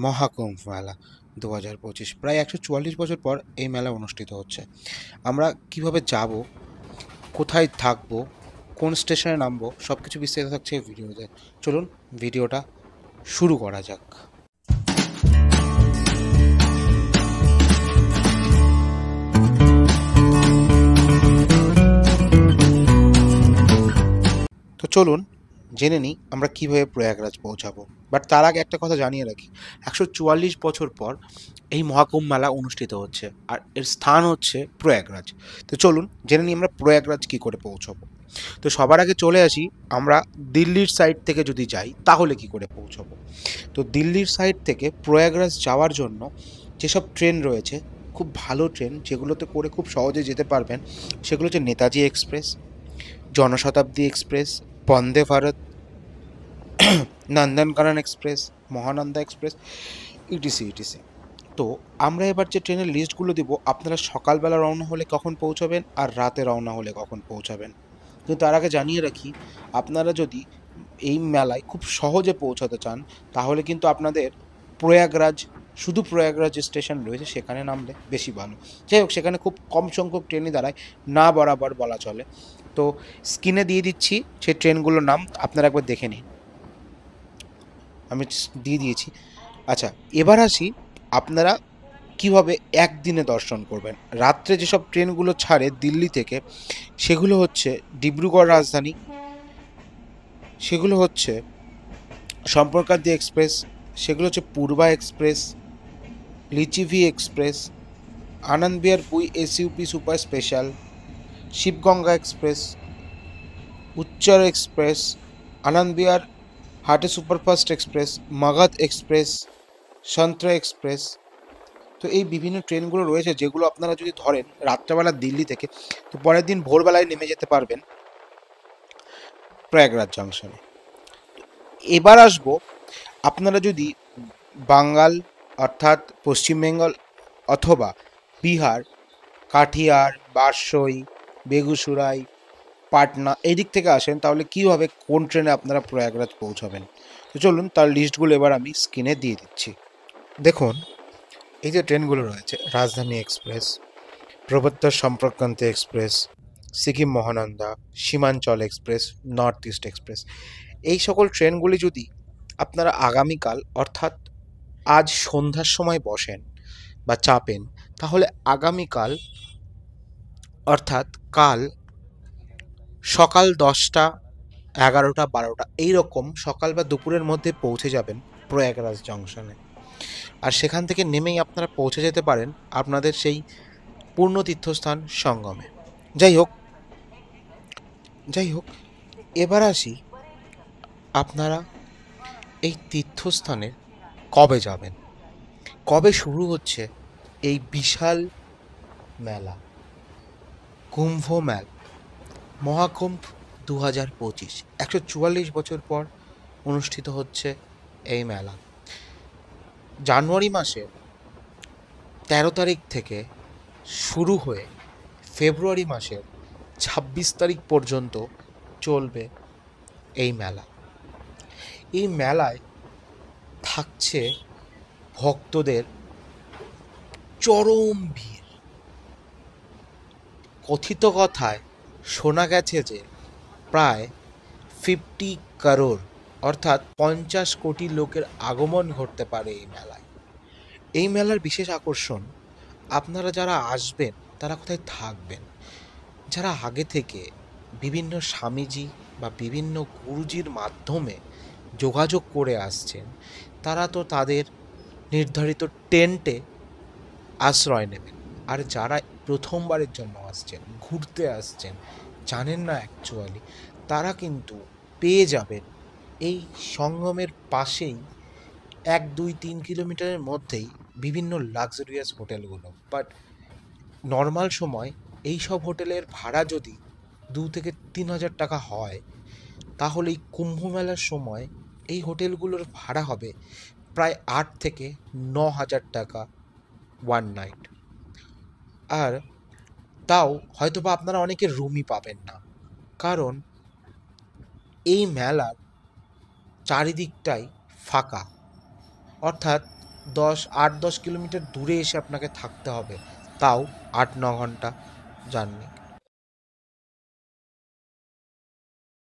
মহাকুম্ভ মেলা 2025 প্রায় 144 বছর পর এই মেলা অনুষ্ঠিত হচ্ছে। আমরা কিভাবে যাব, কোথায় থাকবো, কোন স্টেশনে নামবো, সব কিছু বিস্তারিত থাকছে এই ভিডিওতে। চলুন ভিডিওটা শুরু করা যাক। তো চলুন জেনে নিই আমরা কিভাবে প্রয়াগরাজ পৌঁছাবো। বাট তার আগে একটা কথা জানিয়ে রাখি, 144 বছর পর এই মহাকুম্ভ মেলা অনুষ্ঠিত হচ্ছে, আর এর স্থান হচ্ছে প্রয়াগরাজ। তো চলুন জেনে নিই আমরা প্রয়াগরাজ কী করে পৌঁছাবো। তো সবার আগে চলে আসি, আমরা দিল্লির সাইড থেকে যদি যাই তাহলে কি করে পৌঁছাবো। তো দিল্লির সাইড থেকে প্রয়াগরাজ যাওয়ার জন্য যেসব ট্রেন রয়েছে, খুব ভালো ট্রেন যেগুলোতে করে খুব সহজে যেতে পারবেন, সেগুলো হচ্ছে Netaji express, Janshatabdi express, Vande Bharat, Nandankanan express, Mahananda express, ETC ETC. তো আমরা এবার যে ট্রেনের লিস্টগুলো দিব, আপনারা সকালবেলা রওনা হলে কখন পৌঁছাবেন আর রাতে রওনা হলে কখন পৌঁছাবেন। কিন্তু তার আগে জানিয়ে রাখি, আপনারা যদি এই মেলায় খুব সহজে পৌঁছাতে চান তাহলে কিন্তু আপনাদের প্রয়াগরাজ, শুধু প্রয়াগরাজ স্টেশন রয়েছে সেখানে নামলে বেশি ভালো। যাই হোক, সেখানে খুব কম সংখ্যক ট্রেনই দাঁড়ায়, না বরাবর বলা চলে। তো স্ক্রিনে দিয়ে দিচ্ছি সেই ট্রেনগুলোর নাম, আপনারা একবার দেখে নিন। আমি দিয়ে দিয়েছি। আচ্ছা, এবার আসি আপনারা কিভাবে একদিনে দর্শন করবেন। রাত্রে যেসব ট্রেনগুলো ছাড়ে দিল্লি থেকে, সেগুলো হচ্ছে ডিব্রুগড় রাজধানী, সেগুলো হচ্ছে সম্পর্কান্তি এক্সপ্রেস, সেগুলো হচ্ছে পূর্বা এক্সপ্রেস, লিচিভি এক্সপ্রেস, আনন্দ বিহার পুই SUP super special, Shivganga express, উচ্চর এক্সপ্রেস, আনন্দ বিহার হাটে সুপারফাস্ট এক্সপ্রেস, মগধ এক্সপ্রেস, সন্ত্রা এক্সপ্রেস। তো এই বিভিন্ন ট্রেনগুলো রয়েছে যেগুলো আপনারা যদি ধরেন রাত্রেবেলা দিল্লি থেকে, তো পরের দিন ভোরবেলায় নেমে যেতে পারবেন প্রয়াগরাজ জংশনে। এবার আসবো, আপনারা যদি বাঙ্গাল অর্থাৎ পশ্চিমবেঙ্গল অথবা বিহার, কাঠিয়ার, বারসই, বেগুসরাই, পাটনা এই দিক থেকে আসেন, তাহলে কীভাবে কোন ট্রেনে আপনারা প্রয়াগরাজ পৌঁছাবেন। তো চলুন তার লিস্টগুলো এবার আমি স্ক্রিনে দিয়ে দিচ্ছি। দেখুন, এই যে ট্রেনগুলো রয়েছে, রাজধানী এক্সপ্রেস, প্রবর্তক Sampark Kranti express, Sikkim Mahananda, Seemanchal express, north east express, এই সকল ট্রেনগুলি যদি আপনারা আগামীকাল অর্থাৎ আজ সন্ধ্যার সময় বসেন বা চাপেন, তাহলে আগামীকাল অর্থাৎ কাল সকাল 10টা, 11টা, 12টা এইরকম সকাল বা দুপুরের মধ্যে পৌঁছে যাবেন প্রয়াগরাজ জংশনে। আর সেখান থেকে নেমেই আপনারা পৌঁছে যেতে পারেন আপনাদের সেই পূর্ণ তীর্থস্থান সঙ্গমে। যাই হোক, এবার আসি আপনারা এই তীর্থস্থানে কবে যাবেন, কবে শুরু হচ্ছে এই বিশাল মেলা, কুম্ভ মেলা, মহাকুম্ভ 2025। 144 বছর পর অনুষ্ঠিত হচ্ছে এই মেলা। জানুয়ারি মাসে 13 তারিখ থেকে শুরু হয়ে ফেব্রুয়ারি মাসের 26 তারিখ পর্যন্ত চলবে এই মেলা। এই মেলায় থাকছে ভক্তদের চরম ভিড়। কথিত কথায় শোনা গেছে যে প্রায় 50 করোড় অর্থাৎ 50 কোটি লোকের আগমন ঘটতে পারে এই মেলায়। এই মেলার বিশেষ আকর্ষণ, আপনারা যারা আসবেন তারা কোথায় থাকবেন। যারা আগে থেকে বিভিন্ন স্বামীজি বা বিভিন্ন গুরুজির মাধ্যমে যোগাযোগ করে আসছেন, তারা তো তাদের নির্ধারিত টেন্টে আশ্রয় নেবেন। আর যারা প্রথমবারের জন্য আসছেন, ঘুরতে আসছেন, জানেন না অ্যাকচুয়ালি, তারা কিন্তু পেয়ে যাবেন এই সঙ্গমের পাশেই 1-2-3 কিলোমিটারের মধ্যেই বিভিন্ন লাক্সারিয়াস হোটেলগুলো। বাট নর্মাল সময় এই সব হোটেলের ভাড়া যদি 2 থেকে 3 হাজার টাকা হয়, তাহলে এই কুম্ভ মেলার সময় এই হোটেলগুলোর ভাড়া হবে প্রায় 8 থেকে 9 হাজার টাকা ওয়ান নাইট। আর তাও হয়তোবা আপনারা অনেকে রুমই পাবেন না, কারণ এই মেলার চারিদিকটাই ফাঁকা। অর্থাৎ 8-10 কিলোমিটার দূরে এসে আপনাকে থাকতে হবে, তাও 8-9 ঘন্টা জার্নি।